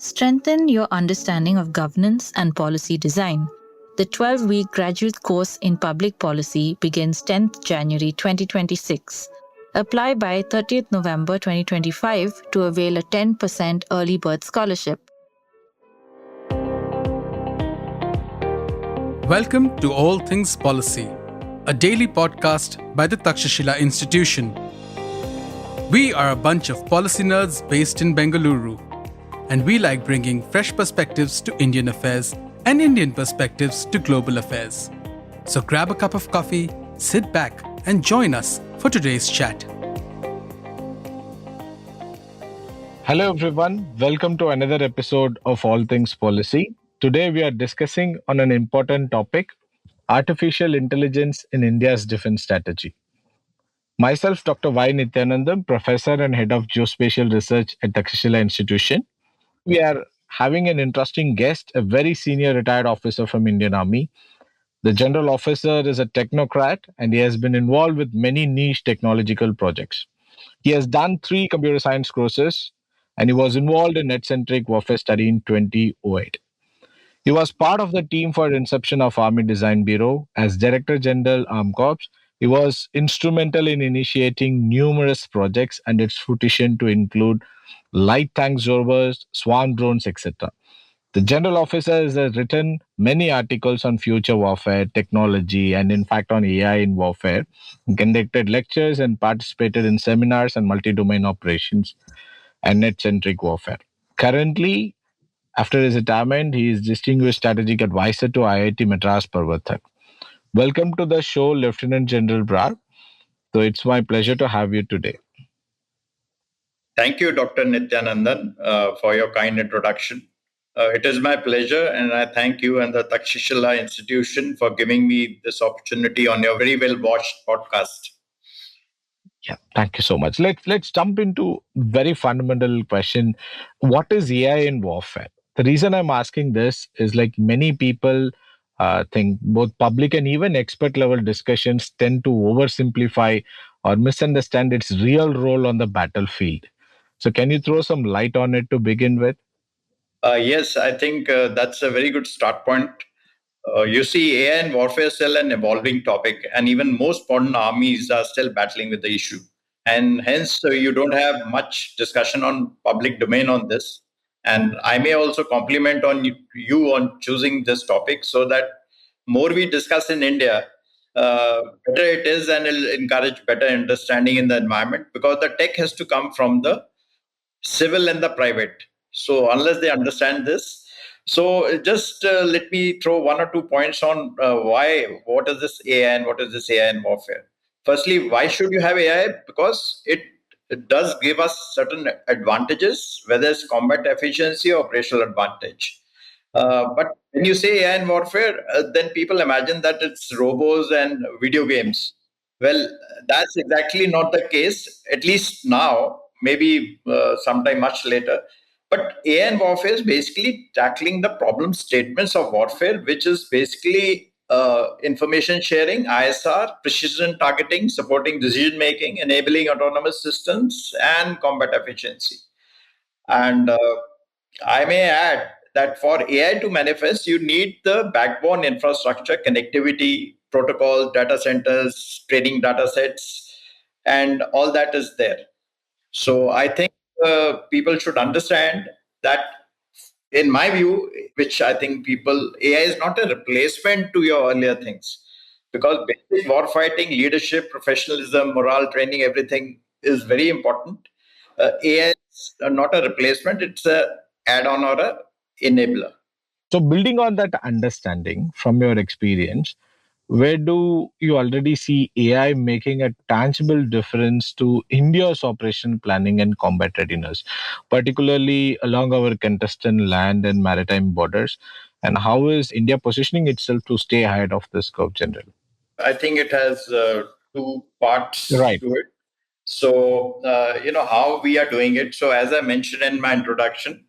Strengthen your understanding of governance and policy design. The 12-week graduate course in public policy begins 10th January 2026. Apply by 30th November 2025 to avail a 10% early bird scholarship. Welcome to All Things Policy, a daily podcast by the Takshashila Institution. We are a bunch of policy nerds based in Bengaluru, and we like bringing fresh perspectives to Indian affairs and Indian perspectives to global affairs. So grab a cup of coffee, sit back, and join us for today's chat. Hello everyone, welcome to another episode of All Things Policy. Today we are discussing on an important topic, artificial intelligence in India's defense strategy. Myself, Dr. Y. Nityanandam, Professor and Head of Geospatial Research at Takshashila Institution. We are having an interesting guest, a very senior retired officer from Indian Army. The general officer is a technocrat and he has been involved with many niche technological projects. He has done 3 computer science courses and he was involved in net-centric warfare study in 2008. He was part of the team for inception of Army Design Bureau. As Director General Armed Corps, he was instrumental in initiating numerous projects and its fruition to include light tank absorbers, swarm drones, etc. The general officer has written many articles on future warfare, technology, and in fact on AI in warfare. He conducted lectures and participated in seminars on multi-domain operations and net-centric warfare. Currently, after his retirement, he is Distinguished Strategic Advisor to IIT Madras Parvathan. Welcome to the show, Lieutenant General Brar. So it's my pleasure to have you today. Thank you, Dr. Nityanandan, for your kind introduction. It is my pleasure, and I thank you and the Takshashila Institution for giving me this opportunity on your very well-watched podcast. Yeah, thank you so much. Let's jump into very fundamental question. What is AI in warfare? The reason I'm asking this is like many people think both public and even expert level discussions tend to oversimplify or misunderstand its real role on the battlefield. So can you throw some light on it to begin with? Yes, I think that's a very good start point. You see, AI and warfare is still an evolving topic, and even most modern armies are still battling with the issue. And hence, you don't have much discussion on public domain on this. And I may also compliment on you on choosing this topic so that more we discuss in India, better it is, and it'll encourage better understanding in the environment, because the tech has to come from the civil and the private. So unless they understand this, so just let me throw 1 or 2 points on what is this AI and what is this AI in warfare. Firstly, why should you have AI? Because it does give us certain advantages, whether it's combat efficiency or operational advantage. But when you say AI in warfare, then people imagine that it's robots and video games. Well, that's exactly not the case, at least now, maybe sometime much later. But AI in warfare is basically tackling the problem statements of warfare, which is basically information sharing, ISR, precision targeting, supporting decision making, enabling autonomous systems, and combat efficiency. And I may add that for AI to manifest, you need the backbone infrastructure, connectivity, protocols, data centers, training data sets, and all that is there. So I think people should understand that, in my view, which I think AI is not a replacement to your earlier things, because basic warfighting, leadership, professionalism, morale training, everything is very important. AI is not a replacement; it's a add-on or a enabler. So building on that understanding from your experience, where do you already see AI making a tangible difference to India's operation planning and combat readiness, particularly along our contested land and maritime borders? And how is India positioning itself to stay ahead of this curve, General? I think it has 2 parts Right. to it. So, how we are doing it. So, as I mentioned in my introduction,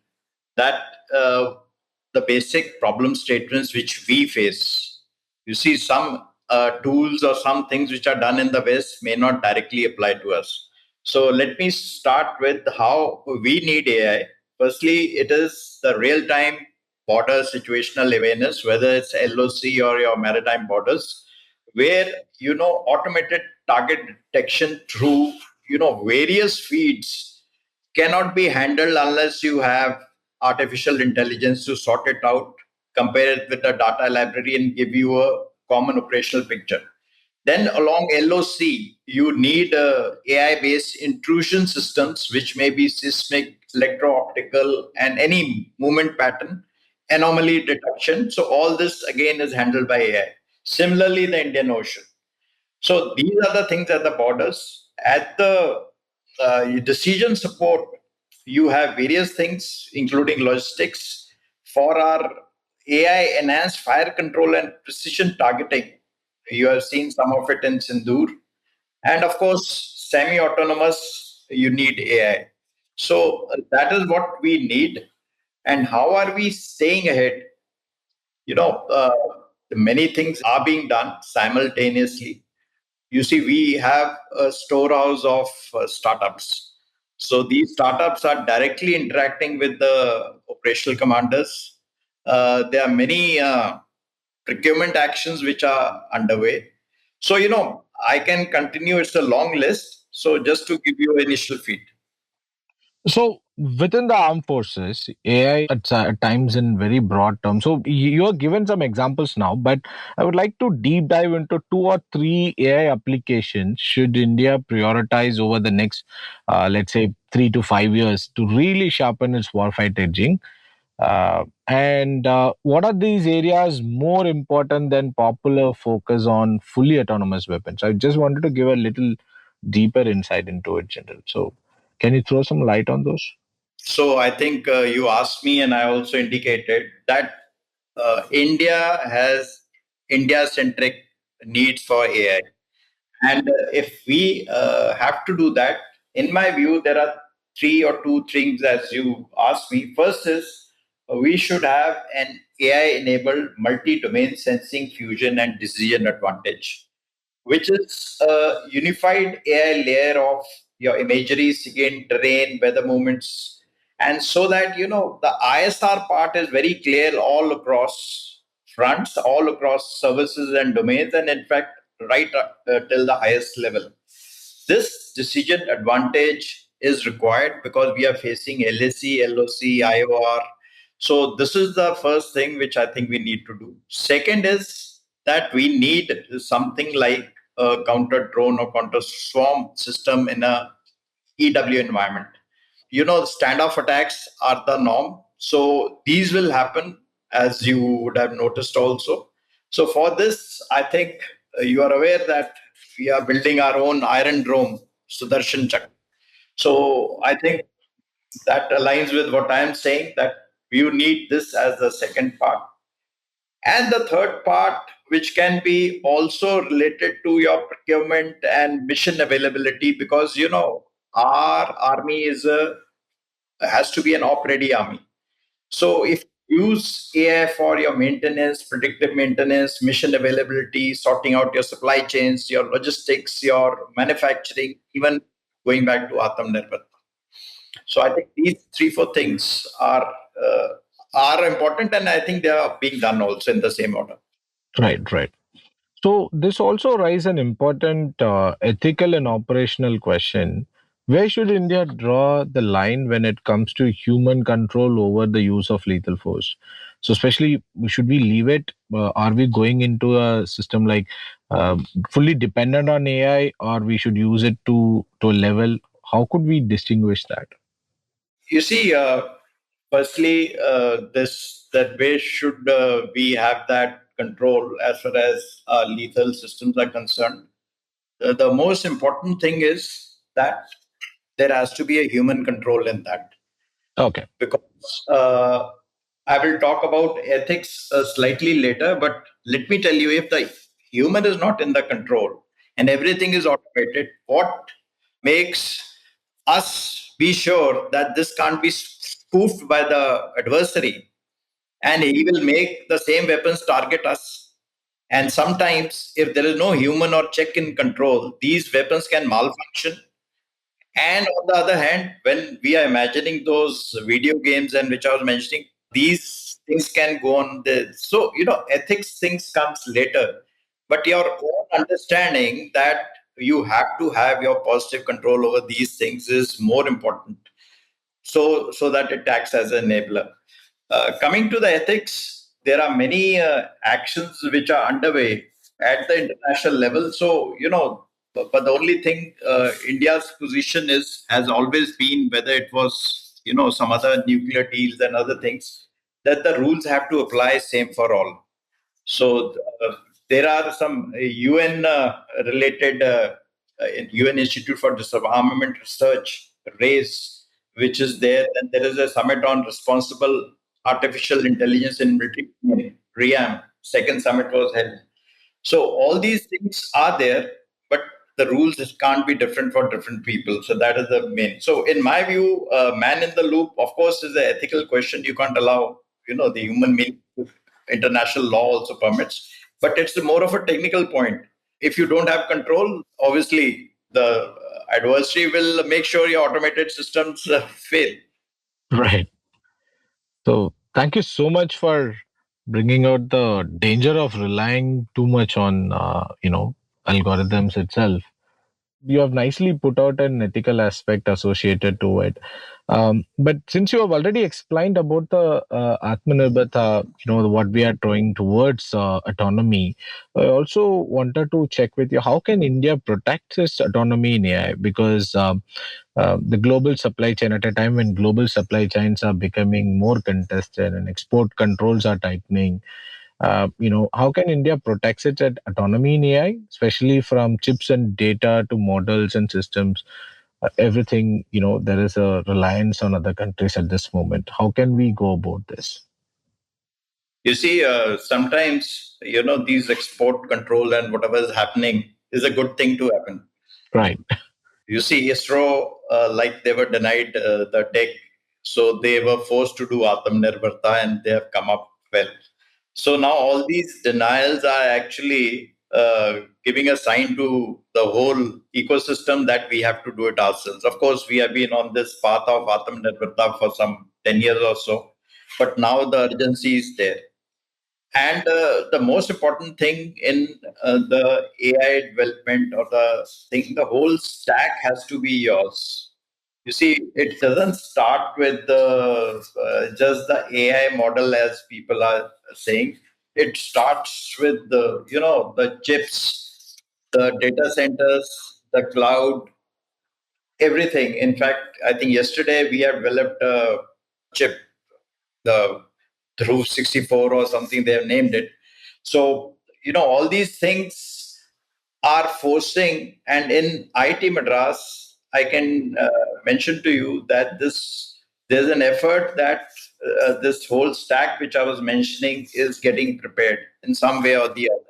that the basic problem statements which we face, you see, some tools or some things which are done in the West may not directly apply to us. So let me start with how we need AI Firstly, it is the real time border situational awareness, whether it's LOC or your maritime borders, where, automated target detection through, various feeds cannot be handled unless you have artificial intelligence to sort it out, compare it with the data library, and give you a common operational picture. Then along LOC, you need AI-based intrusion systems, which may be seismic, electro-optical, and any movement pattern, anomaly detection. So all this again is handled by AI. Similarly, the Indian Ocean. So these are the things at the borders. At the decision support, you have various things, including logistics for our AI enhanced fire control and precision targeting. You have seen some of it in Sindoor. And of course, semi autonomous, you need AI. So that is what we need. And how are we staying ahead? You know, uh, Many things are being done simultaneously. You see, we have a storehouse of startups. So these startups are directly interacting with the operational commanders. There are many procurement actions which are underway. So, I can continue. It's a long list. So, just to give you initial feed. So within the armed forces, AI at times in very broad terms. So you are given some examples now, but I would like to deep dive into two or three AI applications should India prioritize over the next, let's say, 3 to 5 years to really sharpen its warfight edging. And what are these areas more important than popular focus on fully autonomous weapons? I just wanted to give a little deeper insight into it, General. So, can you throw some light on those? So, I think you asked me, and I also indicated that India-centric needs for AI. And if we have to do that, in my view, there are three or two things as you asked me. First is we should have an AI enabled multi domain sensing, fusion, and decision advantage, which is a unified AI layer of your imagery, again, terrain, weather movements. And so that, the ISR part is very clear all across fronts, all across services and domains, and in fact, right till the highest level. This decision advantage is required because we are facing LAC, LOC, IOR. So, this is the first thing which I think we need to do. Second is that we need something like a counter drone or counter swarm system in a EW environment. Standoff attacks are the norm. So these will happen, as you would have noticed also. So for this, I think you are aware that we are building our own Iron Dome, Sudarshan Chakra. So I think that aligns with what I am saying, that you need this as the second part. And the third part, which can be also related to your procurement and mission availability, because our army has to be an op-ready army. So if you use AI for your maintenance, predictive maintenance, mission availability, sorting out your supply chains, your logistics, your manufacturing, even going back to Atma Nirbharta. So I think these three, four things are important, and I think they are being done also in the same order. Right, right. So this also raises an important ethical and operational question. Where should India draw the line when it comes to human control over the use of lethal force? So especially, should we leave it? Are we going into a system like uh, fully dependent on AI, or we should use it to a level? How could we distinguish that? You see, firstly, this that way should we have that control as far as lethal systems are concerned. The most important thing is that there has to be a human control in that, Okay. because I will talk about ethics slightly later. But let me tell you, if the human is not in the control and everything is automated, what makes us be sure that this can't be spoofed by the adversary, and he will make the same weapons target us? And sometimes, if there is no human or check in control, these weapons can malfunction, And on the other hand, when we are imagining those video games and which I was mentioning, these things can go on so ethics things comes later, but your own understanding that you have to have your positive control over these things is more important, so that it acts as an enabler. Coming to the ethics, there are many actions which are underway at the international level. So, but the only thing India's position has always been, whether it was, some other nuclear deals and other things, that the rules have to apply same for all. So there are some UN related UN Institute for Disarmament Research raise, which is there. Then there is a summit on responsible artificial intelligence in military, RIAM. Second summit was held. So all these things are there, but the rules can't be different for different people. So that is the main. So in my view, man in the loop, of course, is an ethical question. You can't allow, the human being. International law also permits, but it's more of a technical point. If you don't have control, obviously the adversary will make sure your automated systems fail. Right. So thank you so much for bringing out the danger of relying too much on, algorithms itself. You have nicely put out an ethical aspect associated to it. But since you have already explained about the Atma Nirbharta, what we are trying towards autonomy, I also wanted to check with you, how can India protect its autonomy in AI? Because the global supply chain, at a time when global supply chains are becoming more contested and export controls are tightening, how can India protect its autonomy in AI, especially from chips and data to models and systems? Everything, there is a reliance on other countries at this moment. How can we go about this? You see, sometimes these export control and whatever is happening is a good thing to happen. Right. You see, ISRO, like they were denied the tech, so they were forced to do Atma Nirbharta, and they have come up well. So now all these denials are actually giving a sign to the whole ecosystem that we have to do it ourselves. Of course, we have been on this path of Atma Nirbharta for some 10 years or so, but now the urgency is there. And the most important thing in the AI development or the thing, the whole stack has to be yours. You see, it doesn't start with just the AI model as people are saying. It starts with the chips, the data centers, the cloud, everything. In fact, I think yesterday we have developed a chip, the through 64 or something they have named it. So all these things are forcing, and in IIT Madras I can mention to you that there's an effort that this whole stack which I was mentioning is getting prepared in some way or the other.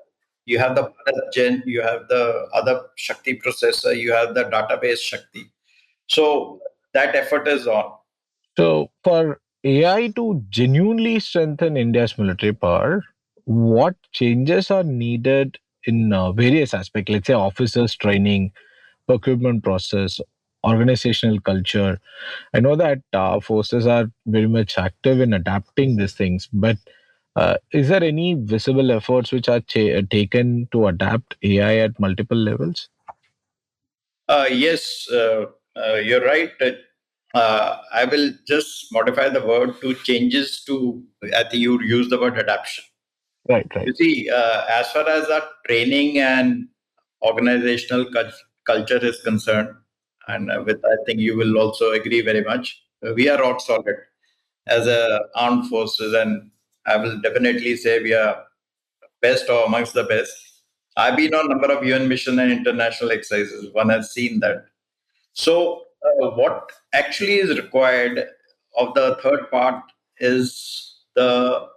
You have the Bharat Gen, you have the other Shakti processor, you have the database Shakti. So that effort is on. So, for AI to genuinely strengthen India's military power, what changes are needed in various aspects? Let's say officers training, procurement process, organizational culture. I know that forces are very much active in adapting these things, but is there any visible efforts which are taken to adapt AI at multiple levels? Yes, you're right. I will just modify the word to changes to, I think you use the word adaptation. Right, right. You see, as far as our training and organizational culture is concerned, and with I think you will also agree very much, we are rock solid as a armed forces, and I will definitely say we are best or amongst the best. I've been on a number of UN mission and international exercises. One has seen that. So, what actually is required of the third part is the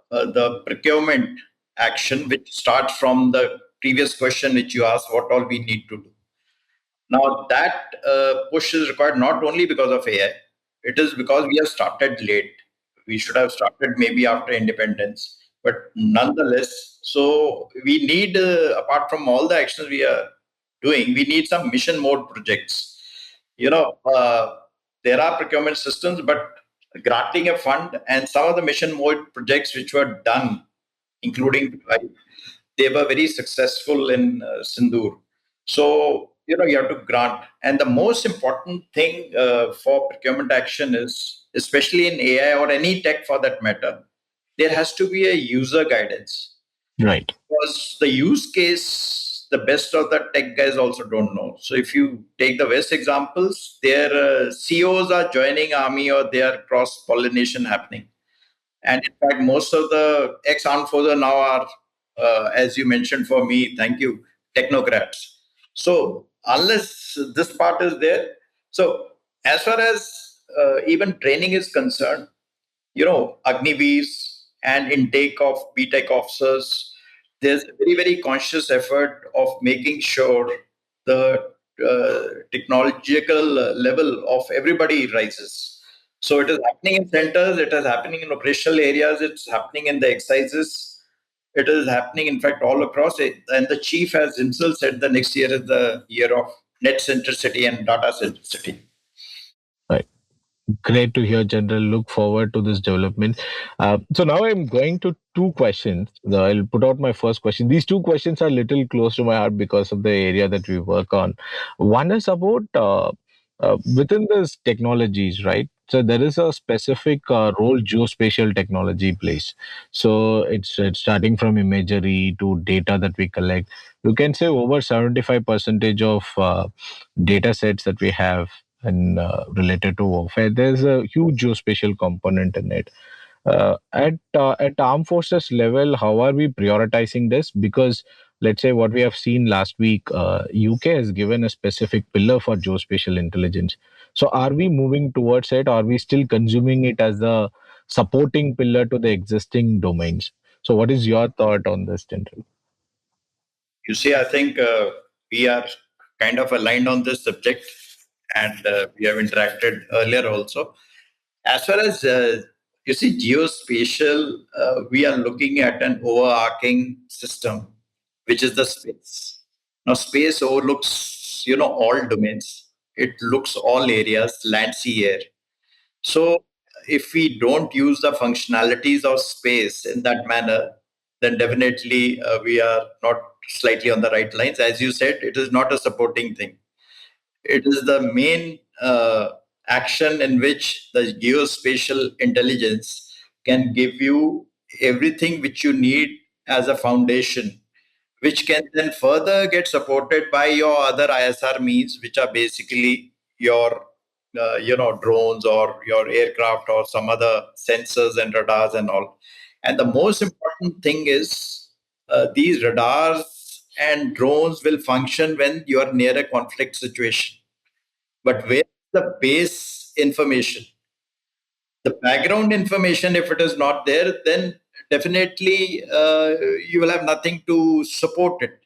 procurement action, which starts from the previous question which you asked, what all we need to do. Now, that push is required not only because of AI, it is because we have started late. We should have started maybe after independence, but nonetheless, so we need, apart from all the actions we are doing, we need some mission mode projects. you know, there are procurement systems, but granting a fund and some of the mission mode projects which were done, including they were very successful in Sindoor. So, you have to grant. And the most important thing for procurement action is, especially in AI or any tech for that matter, there has to be a user guidance. Right. Because the use case, the best of the tech guys also don't know. So if you take the West examples, their CEOs are joining army or they are cross pollination happening. And in fact, most of the ex-armed forces now are, as you mentioned for me, thank you, technocrats. So unless this part is there, so as far as even training is concerned, Agniveers and intake of BTech officers, there's a very, very conscious effort of making sure the technological level of everybody rises. So it is happening in centers, it is happening in operational areas, it's happening in the exercises, it is happening, in fact, all across it. And the chief has himself said the next year is the year of net centricity and data centricity. Right. Great to hear, General. Look forward to this development. So now I'm going to two questions. I'll put out my first question. These two questions are a little close to my heart because of the area that we work on. One is about within these technologies, right? So there is a specific role geospatial technology plays. So it's starting from imagery to data that we collect. You can say over 75 percentage of data sets that we have and related to warfare, there's a huge geospatial component in it. At armed forces level, how are we prioritizing this? Because let's say what we have seen last week, UK has given a specific pillar for geospatial intelligence. So are we moving towards it? Or are we still consuming it as the supporting pillar to the existing domains? So what is your thought on this, General? You see, I think we are kind of aligned on this subject, and we have interacted earlier also. As far as you see, geospatial, we are looking at an overarching system, which is the space. Now, space overlooks, all domains. It looks all areas, land, sea, air. So, if we don't use the functionalities of space in that manner, then definitely we are not slightly on the right lines. As you said, it is not a supporting thing. It is the main action in which the geospatial intelligence can give you everything which you need as a foundation, which can then further get supported by your other ISR means, which are basically your drones or your aircraft or some other sensors and radars and all. And the most important thing is these radars and drones will function when you are near a conflict situation. But where the base information, the background information, if it is not there, then definitely you will have nothing to support it.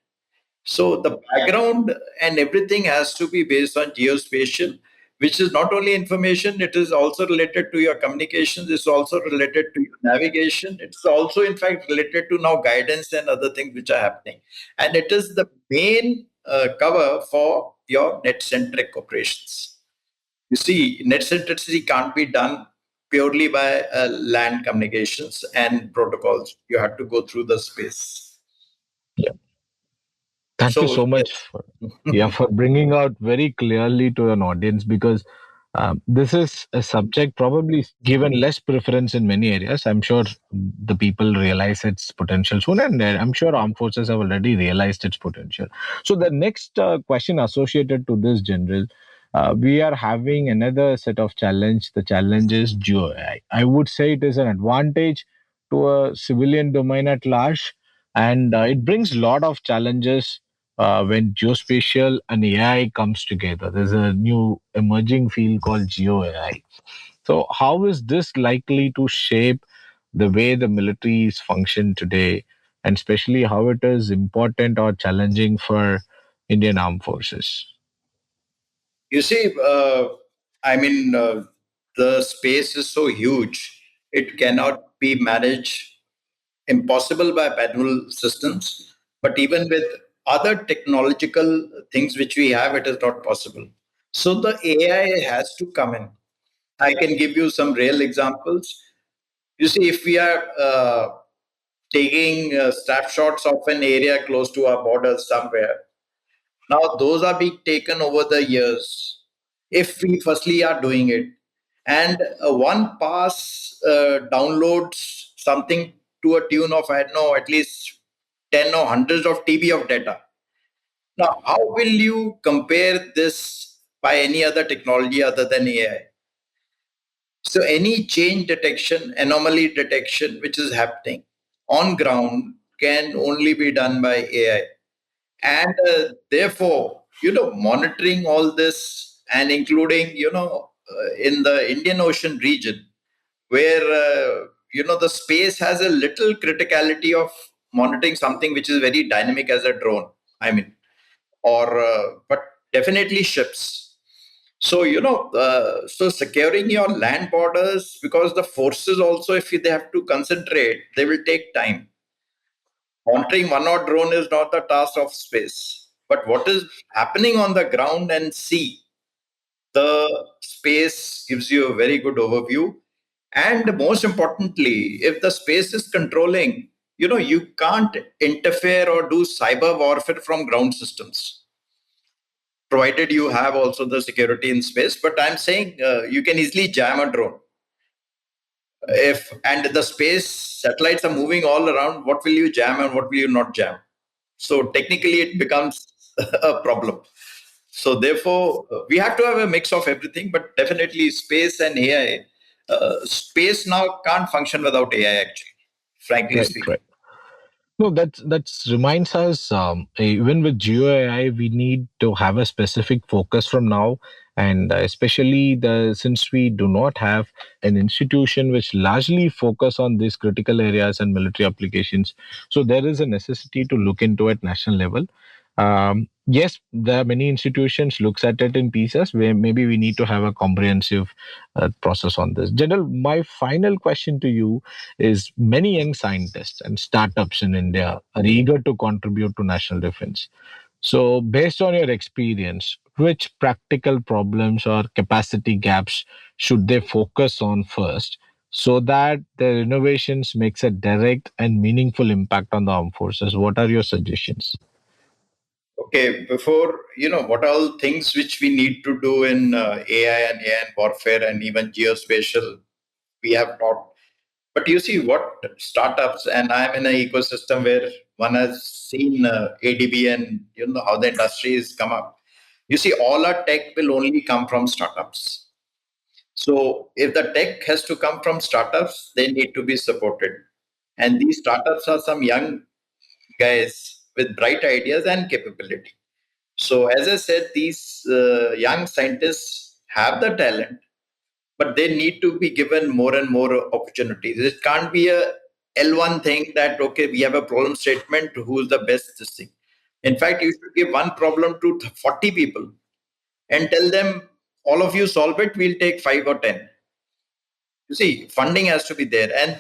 So the background and everything has to be based on geospatial, which is not only information, it is also related to your communications, it's also related to your navigation, it's also, in fact, related to now guidance and other things which are happening. And it is the main cover for your net centric operations. You see, net centricity can't be done purely by land communications and protocols. You have to go through the space. Yeah. Thank you So, so much for bringing out very clearly to an audience, because this is a subject probably given less preference in many areas. I'm sure the people realize its potential soon, and I'm sure armed forces have already realized its potential. So the next question associated to this, General, we are having another set of challenge. The challenge is geo AI. I would say it is an advantage to a civilian domain at large, and it brings a lot of challenges when geospatial and AI comes together. There's a new emerging field called geo AI. So, how is this likely to shape the way the militaries function today, and especially how it is important or challenging for Indian armed forces? you see, the space is so huge, it cannot be managed, impossible by manual systems. But even with other technological things which we have, it is not possible. So the AI has to come in. I can give you some real examples. You see, if we are taking snapshots of an area close to our borders somewhere, now those are being taken over the years. If we firstly are doing it, and one pass downloads something to a tune of, I don't know, at least 10 or hundreds of TB of data. Now, how will you compare this by any other technology other than AI? So, any change detection, anomaly detection, which is happening on ground can only be done by AI. And therefore, monitoring all this and including, in the Indian Ocean region, where, the space has a little criticality of monitoring something which is very dynamic as a drone. I mean, or but definitely ships. So so securing your land borders, because the forces also, if they have to concentrate, they will take time. Monitoring one odd drone is not the task of space, but what is happening on the ground and sea, the space gives you a very good overview. And most importantly, if the space is controlling, you can't interfere or do cyber warfare from ground systems, provided you have also the security in space. But I'm saying you can easily jam a drone. If and the space satellites are moving all around, what will you jam and what will you not jam? So technically, it becomes a problem. So therefore, we have to have a mix of everything, but definitely space and AI. Space now can't function without AI, actually, frankly Right, speaking. right. No, that's reminds us. Even with Geo AI, we need to have a specific focus from now, and especially the since we do not have an institution which largely focus on these critical areas and military applications, so there is a necessity to look into it national level. Yes, there are many institutions looks at it in pieces where maybe we need to have a comprehensive process on this. General, my final question to you is many young scientists and startups in India are eager to contribute to national defense. So, based on your experience, which practical problems or capacity gaps should they focus on first so that their innovations makes a direct and meaningful impact on the armed forces? What are your suggestions? Okay, before, what all things which we need to do in AI and warfare and even geospatial, we have taught. But you see what startups, and I'm in an ecosystem where one has seen ADB and how the industry has come up. You see, all our tech will only come from startups. So if the tech has to come from startups, they need to be supported. And these startups are some young guys with bright ideas and capability. So as I said, these young scientists have the talent, but they need to be given more and more opportunities. It can't be a L1 thing that, okay, we have a problem statement, who's the best this thing. In fact, you should give one problem to 40 people and tell them, all of you solve it, we'll take 5 or 10. You see, funding has to be there. And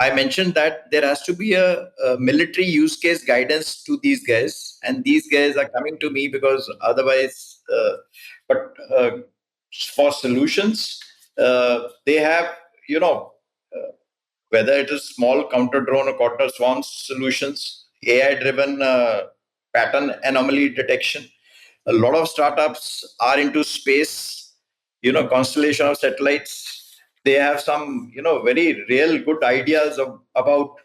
I mentioned that there has to be a military use case guidance to these guys. And these guys are coming to me because otherwise, but for solutions, they have, you know, uh, whether it is small counter drone or counter swarm solutions, AI driven pattern anomaly detection. A lot of startups are into space, constellation of satellites. They have some, very real good ideas about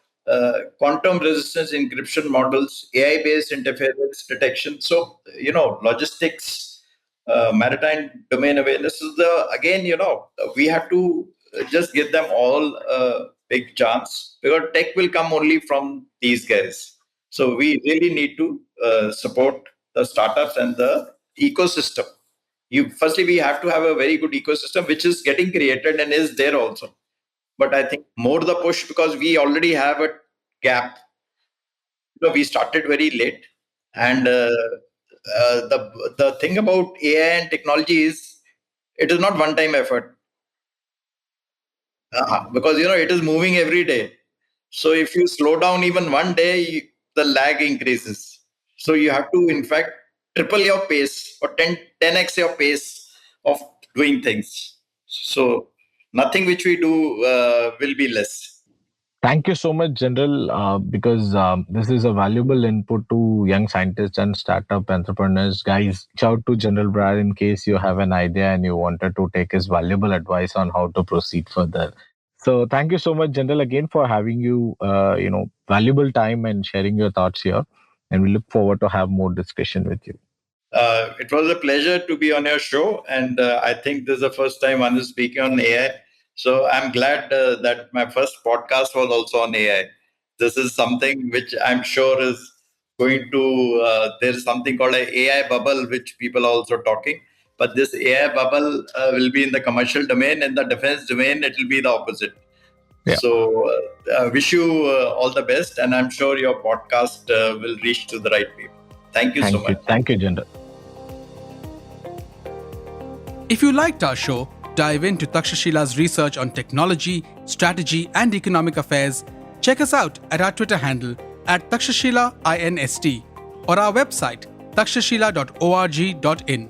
quantum resistance encryption models, AI based interference detection. So, logistics, maritime domain awareness is again, we have to just give them all a big chance, because tech will come only from these guys. So we really need to support the startups and the ecosystem. Firstly, we have to have a very good ecosystem which is getting created and is there also. But I think more the push, because we already have a gap. We started very late, and the thing about AI and technology is it is not one time effort. Because it is moving every day. So if you slow down even one day, the lag increases. So you have to, in fact, triple your pace or 10x your pace of doing things. So nothing which we do will be less. Thank you so much, General, because this is a valuable input to young scientists and startup entrepreneurs. Guys, reach out to General Brar in case you have an idea and you wanted to take his valuable advice on how to proceed further. So, thank you so much, General, again for having valuable time and sharing your thoughts here. And we look forward to have more discussion with you. It was a pleasure to be on your show, and I think this is the first time one is speaking on AI. So I'm glad that my first podcast was also on AI. This is something which I'm sure is going to. There's something called an AI bubble, which people are also talking. But this AI bubble will be in the commercial domain. In the defense domain, it will be the opposite. Yeah. So wish you all the best, and I'm sure your podcast will reach to the right people. Thank you so much. Thank you, General. If you liked our show, dive into Takshashila's research on technology, strategy, and economic affairs. Check us out at our Twitter handle @TakshashilaINST or our website takshashila.org.in.